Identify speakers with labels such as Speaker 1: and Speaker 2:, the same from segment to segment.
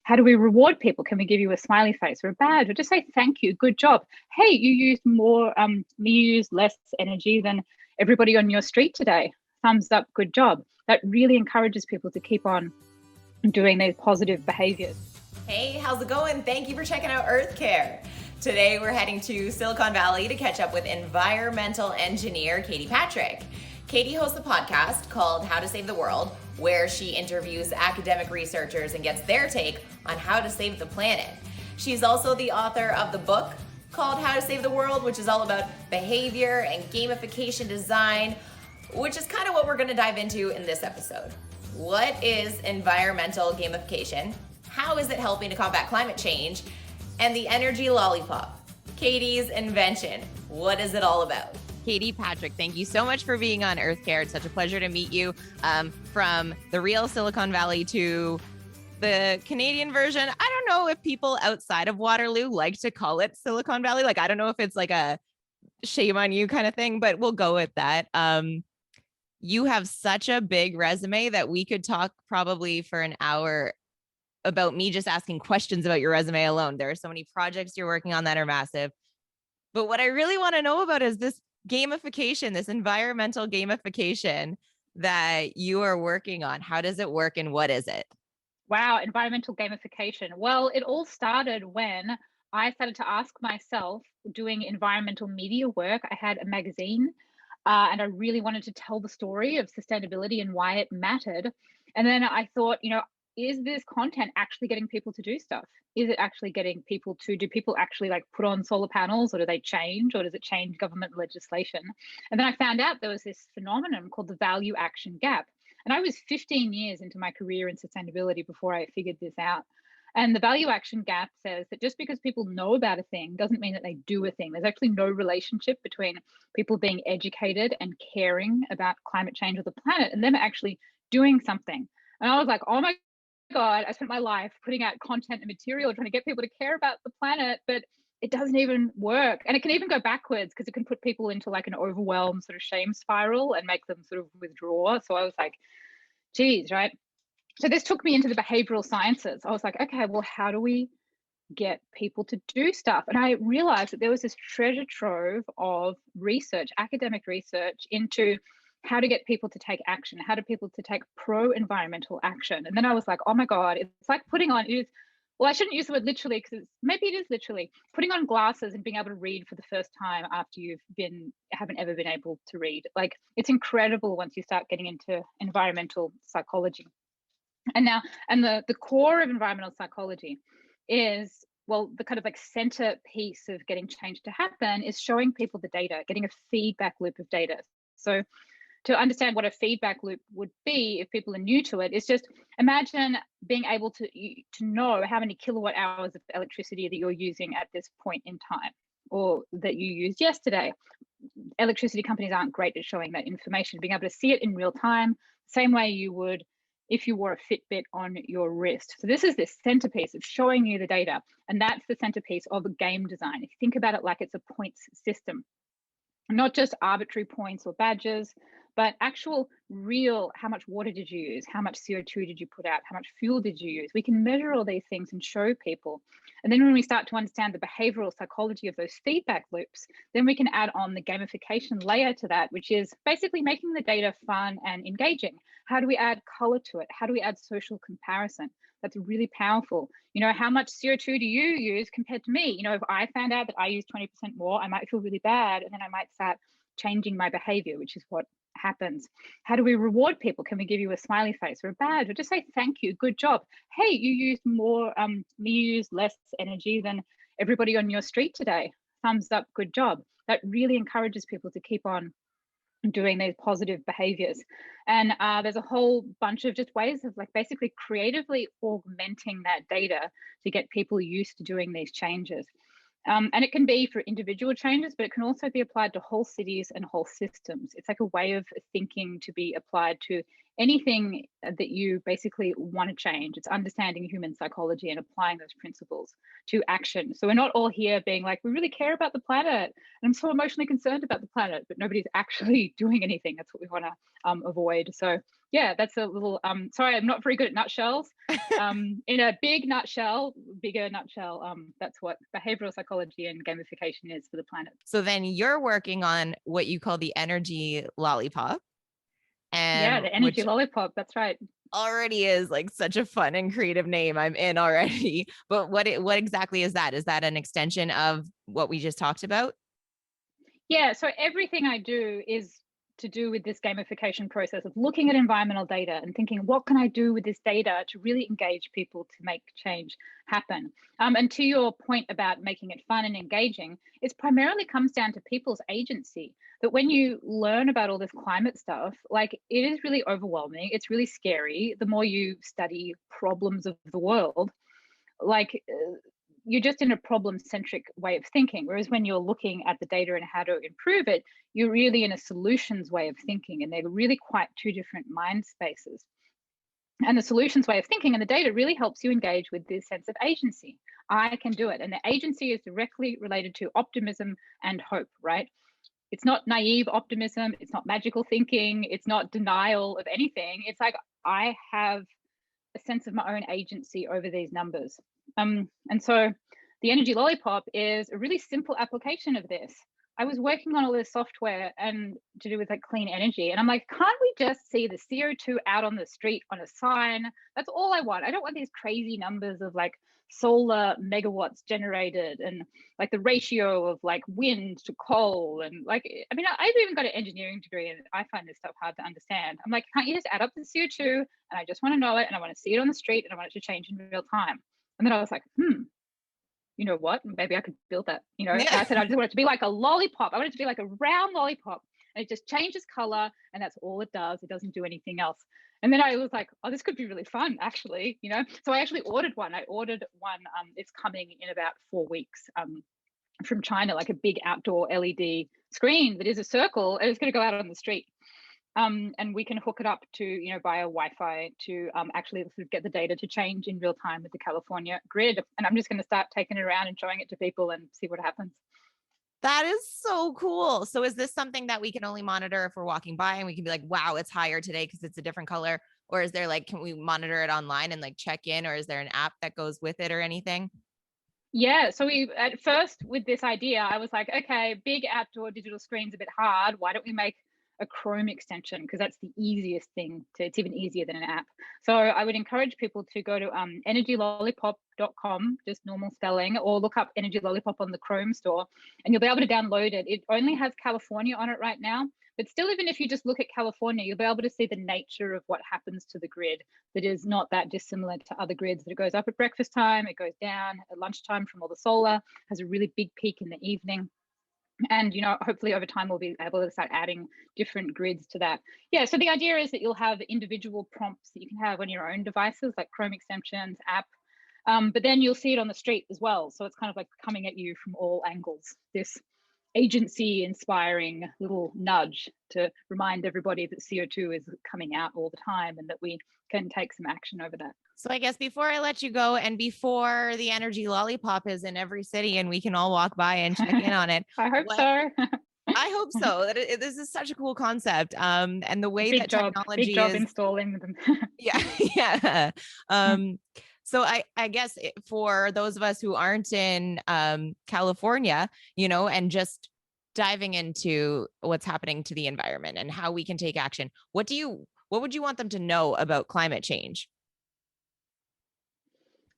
Speaker 1: How do we reward people? Can we give you a smiley face or a badge or just say thank you, good job? Hey, you used you used less energy than everybody on your street today. Thumbs up, good job. That really encourages people to keep on doing these positive behaviors.
Speaker 2: Hey, how's it going? Thank you for checking out Earth Care. Today we're heading to Silicon Valley to catch up with environmental engineer Katie Patrick. Katie hosts a podcast called How to Save the World, where she interviews academic researchers and gets their take on how to save the planet. She's also the author of the book called How to Save the World, which is all about behavior and gamification design, which is kind of what we're going to dive into in this episode. What is environmental gamification? How is it helping to combat climate change? And the Energy Lollipop, Katie's invention. What is it all about? Katie Patrick, thank you so much for being on Earth Care. It's such a pleasure to meet you, from the real Silicon Valley to the Canadian version. I don't know if people outside of Waterloo like to call it Silicon Valley. Like, I don't know if it's like a shame on you kind of thing, but we'll go with that. You have such a big resume that we could talk probably for an hour about me just asking questions about your resume alone. There are so many projects you're working on that are massive. But what I really want to know about is this gamification, this environmental gamification that you are working on. How does it work and what is it?
Speaker 1: Wow, environmental gamification. Well, it all started when I started to ask myself, doing environmental media work. I had a magazine and I really wanted to tell the story of sustainability and why it mattered. And then I thought, is this content actually getting people to do stuff? Is it actually getting people to, do people actually like put on solar panels, or do they change, or does it change government legislation? And then I found out there was this phenomenon called the value action gap. And I was 15 years into my career in sustainability before I figured this out. And the value action gap says that just because people know about a thing doesn't mean that they do a thing. There's actually no relationship between people being educated and caring about climate change or the planet and them actually doing something. And I was like, oh my God, I spent my life putting out content and material trying to get people to care about the planet, but it doesn't even work. And it can even go backwards because it can put people into like an overwhelmed sort of shame spiral and make them sort of withdraw. So I was like, geez, right? So this took me into the behavioral sciences. I was like, okay, well, how do we get people to do stuff? And I realized that there was this treasure trove of research, academic research into how to get people to take action, how to people to take pro-environmental action. And then I was like, oh my God, it's like putting on, well, I shouldn't use the word literally because maybe it is literally putting on glasses and being able to read for the first time after haven't ever been able to read. Like, it's incredible once you start getting into environmental psychology. And the core of environmental psychology is, well, the kind of like center piece of getting change to happen is showing people the data, getting a feedback loop of data. So to understand what a feedback loop would be, if people are new to it, is just imagine being able to know how many kilowatt hours of electricity that you're using at this point in time, or that you used yesterday. Electricity companies aren't great at showing that information, being able to see it in real time, same way you would if you wore a Fitbit on your wrist. So this is the centerpiece of showing you the data, and that's the centerpiece of a game design. If you think about it like it's a points system, not just arbitrary points or badges, but actual real, how much water did you use? How much CO2 did you put out? How much fuel did you use? We can measure all these things and show people. And then when we start to understand the behavioral psychology of those feedback loops, then we can add on the gamification layer to that, which is basically making the data fun and engaging. How do we add color to it? How do we add social comparison? That's really powerful. How much CO2 do you use compared to me? If I found out that I use 20% more, I might feel really bad, and then I might start changing my behavior, which is what happens. How do we reward people? Can we give you a smiley face or a badge, or just say thank you, good job? Hey, you used you used less energy than everybody on your street today. Thumbs up, good job. That really encourages people to keep on doing these positive behaviors. And there's a whole bunch of just ways of like basically creatively augmenting that data to get people used to doing these changes. And it can be for individual changes, but it can also be applied to whole cities and whole systems. It's like a way of thinking to be applied to anything that you basically want to change. It's understanding human psychology and applying those principles to action. So we're not all here being like, we really care about the planet, and I'm so emotionally concerned about the planet, but nobody's actually doing anything. That's what we want to avoid. So Yeah, that's a little sorry, I'm not very good at nutshells. In a bigger nutshell, that's what behavioral psychology and gamification is for the planet.
Speaker 2: So then you're working on what you call the Energy Lollipop,
Speaker 1: Yeah,
Speaker 2: and
Speaker 1: the energy
Speaker 2: which
Speaker 1: lollipop, that's right.
Speaker 2: already is like such a fun and creative name. I'm in already. But what exactly is that? Is that an extension of what we just talked about?
Speaker 1: Yeah, so everything I do is to do with this gamification process of looking at environmental data and thinking, what can I do with this data to really engage people to make change happen? And to your point about making it fun and engaging, it primarily comes down to people's agency. That when you learn about all this climate stuff, like it is really overwhelming, it's really scary. The more you study problems of the world, like you're just in a problem centric way of thinking. Whereas when you're looking at the data and how to improve it, you're really in a solutions way of thinking. And they're really quite two different mind spaces. And the solutions way of thinking and the data really helps you engage with this sense of agency. I can do it. And the agency is directly related to optimism and hope, right? It's not naive optimism. It's not magical thinking. It's not denial of anything. It's like, I have a sense of my own agency over these numbers. And so the Energy Lollipop is a really simple application of this. I was working on all this software and to do with like clean energy. And I'm like, can't we just see the CO2 out on the street on a sign? That's all I want. I don't want these crazy numbers of like solar megawatts generated and like the ratio of like wind to coal. And like, I mean, I've even got an engineering degree and I find this stuff hard to understand. I'm like, can't you just add up the CO2? And I just want to know it and I want to see it on the street and I want it to change in real time. And then I was like, you know what? Maybe I could build that. And I said, I just want it to be like a lollipop. I want it to be like a round lollipop. And it just changes color. And that's all it does. It doesn't do anything else. And then I was like, oh, this could be really fun, actually. So I actually ordered one. I ordered one. It's coming in about 4 weeks from China, like a big outdoor LED screen that is a circle. And it's going to go out on the street. And we can hook it up to, via Wi-Fi to actually sort of get the data to change in real time with the California grid. And I'm just going to start taking it around and showing it to people and see what happens.
Speaker 2: That is so cool. So is this something that we can only monitor if we're walking by and we can be like, wow, it's higher today because it's a different color? Or is there like, can we monitor it online and like check in? Or is there an app that goes with it or anything?
Speaker 1: Yeah, so we at first with this idea, I was like, okay, big outdoor digital screen's a bit hard. Why don't we make a Chrome extension? Because that's the easiest thing it's even easier than an app. So I would encourage people to go to energylollipop.com, just normal spelling, or look up Energy Lollipop on the Chrome store and you'll be able to download it. It only has California on it right now. But still, even if you just look at California, you'll be able to see the nature of what happens to the grid that is not that dissimilar to other grids. That it goes up at breakfast time, it goes down at lunchtime from all the solar, has a really big peak in the evening. And, hopefully over time we'll be able to start adding different grids to that. Yeah, so the idea is that you'll have individual prompts that you can have on your own devices, like Chrome extensions, app, but then you'll see it on the street as well. So it's kind of like coming at you from all angles, this agency inspiring little nudge to remind everybody that CO2 is coming out all the time and that we can take some action over that.
Speaker 2: So I guess before I let you go and before the Energy Lollipop is in every city and we can all walk by and check in on it.
Speaker 1: I hope so.
Speaker 2: I hope so. This is such a cool concept. And the way that technology
Speaker 1: big job
Speaker 2: is
Speaker 1: installing them.
Speaker 2: yeah. Yeah. So I guess for those of us who aren't in California, and just diving into what's happening to the environment and how we can take action, what would you want them to know about climate change?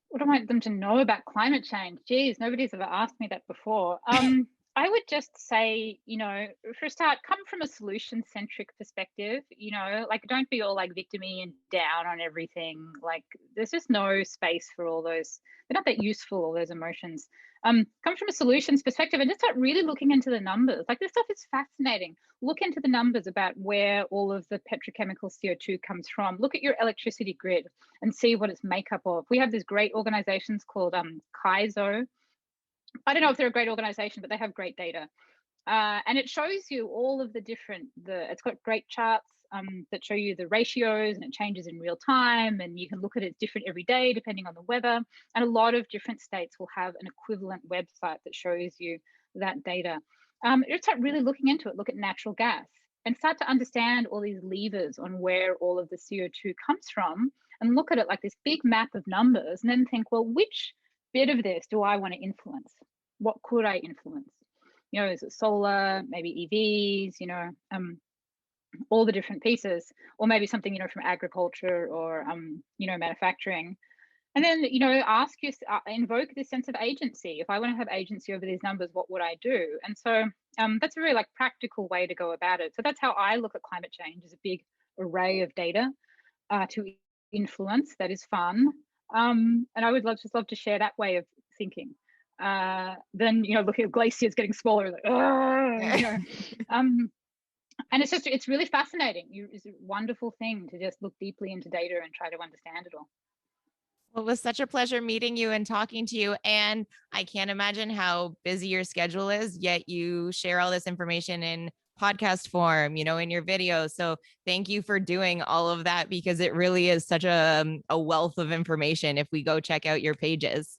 Speaker 1: What do I want them to know about climate change? Geez, nobody's ever asked me that before. I would just say, for a start, come from a solution-centric perspective, like don't be all like victim-y and down on everything. Like there's just no space for all those. They're not that useful, all those emotions. Come from a solutions perspective and just start really looking into the numbers. Like this stuff is fascinating. Look into the numbers about where all of the petrochemical CO2 comes from. Look at your electricity grid and see what it's made up of. We have these great organizations called Kaizo. I don't know if they're a great organization, but they have great data. And it shows you all of it's got great charts that show you the ratios and it changes in real time. And you can look at it different every day, depending on the weather. And a lot of different states will have an equivalent website that shows you that data. Just start really looking into it. Look at natural gas. and start to understand all these levers on where all of the CO2 comes from, and look at it like this big map of numbers, and then think, well, which bit of this do I want to influence? What could I influence? Is it solar, maybe EVs, all the different pieces, or maybe something, from agriculture or, manufacturing. And then, ask you, invoke this sense of agency. If I want to have agency over these numbers, what would I do? And so that's a very practical way to go about it. So that's how I look at climate change, as a big array of data to influence. That is fun. And I would just love to share that way of thinking. Then, looking at glaciers getting smaller, and it's really fascinating. It's a wonderful thing to just look deeply into data and try to understand it all.
Speaker 2: Well, it was such a pleasure meeting you and talking to you. And I can't imagine how busy your schedule is, yet you share all this information in podcast form, in your videos. So thank you for doing all of that, because it really is such a wealth of information if we go check out your pages.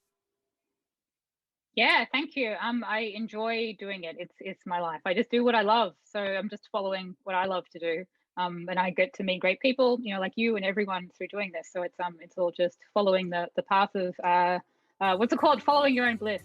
Speaker 1: Yeah, thank you. I enjoy doing it. It's my life. I just do what I love. So I'm just following what I love to do. And I get to meet great people, like you and everyone through doing this. So it's all just following the path of what's it called? Following your own bliss.